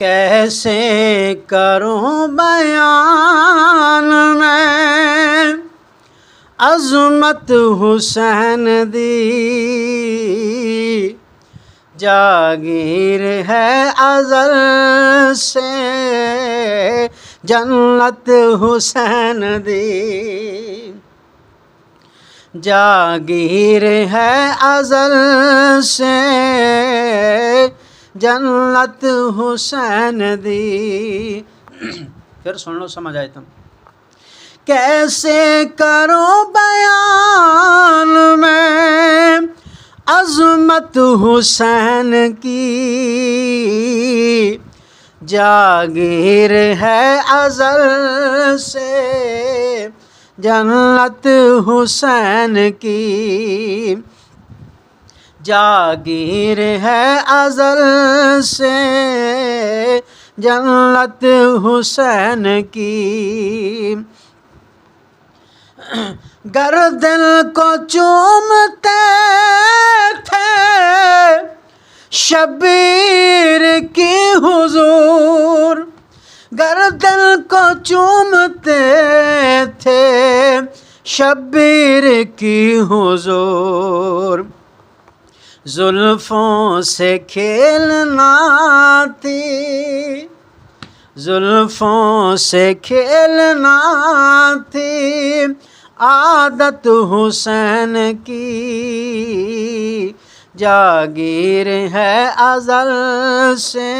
کیسے کروں بیان میں عظمت حسین دی، جاگیر ہے ازل سے جنت حسین دی، جاگیر ہے ازل سے جنت حسین دی۔ پھر سن لو، سمجھ آئے تم۔ کیسے کروں بیان میں عظمت حسین کی، جاگیر ہے ازل سے جنت حسین کی، جاگیر ہے ازل سے جنت حسین کی۔ گر دل کو چومتے تھے شبیر کی حضور، گر دل کو چومتے تھے شبیر کی حضور، زلفوں سے کھیلنا تھی، زلفوں سے کھیلنا تھی عادت حسین کی، جاگیر ہے ازل سے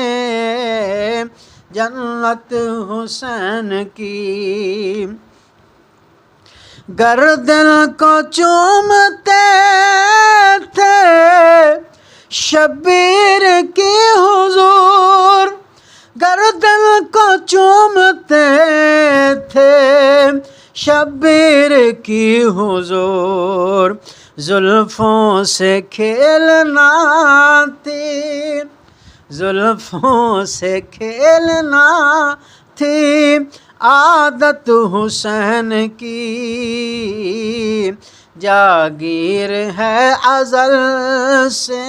جنت حسین کی۔ گر دل کو چومتے تھے شبیر کی حضور، گر دل کو چومتے تھے شبیر کی حضور، زلفوں سے کھیلنا تھی، زلفوں سے کھیلنا تھی عادت حسین کی، جاگیر ہے ازل سے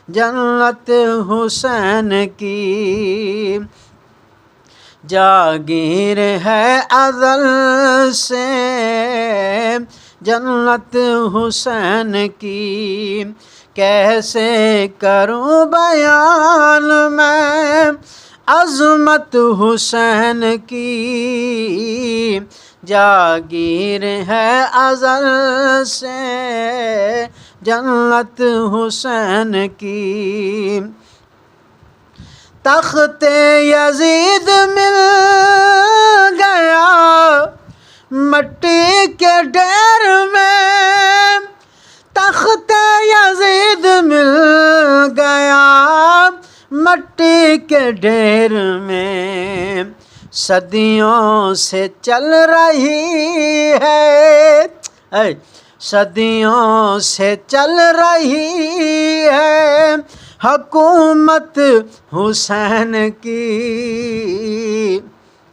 جنت حسین کی، جاگیر ہے ازل سے جنت حسین کی۔ کیسے کروں بیان میں عظمت حسین کی، جاگیر ہے ازل سے جنت حسین کی۔ تخت یزید مل گیا مٹی کے ڈھیر میں، تخت یزید مل گیا مٹی کے ڈھیر میں، صدیوں سے چل رہی ہے، صدیوں سے چل رہی ہے حکومت حسین کی۔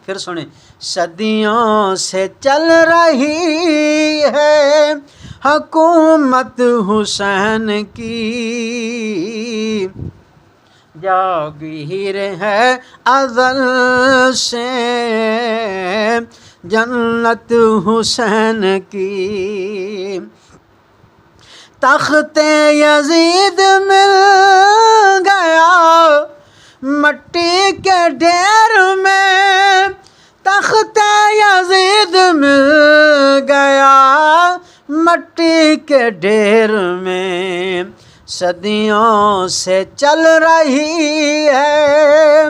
پھر سنیں، صدیوں سے چل رہی ہے حکومت حسین کی، جاگیر ہے ازل سے جنت حسین کی۔ تخت یزید مل گیا مٹی کے ڈھیر میں، تخت یزید مل گیا مٹی کے ڈھیر میں، صدیوں سے چل رہی ہے،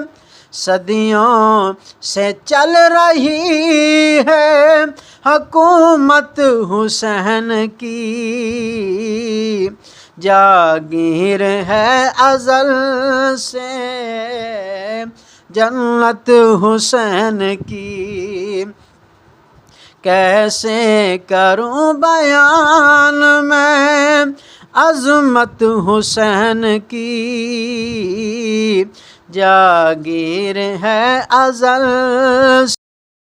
صدیوں سے چل رہی ہے حکومت حسین کی، جاگیر ہے ازل سے جنت حسین کی۔ کیسے کروں بیان میں عظمت حسین کی، جاگیر ہے ازل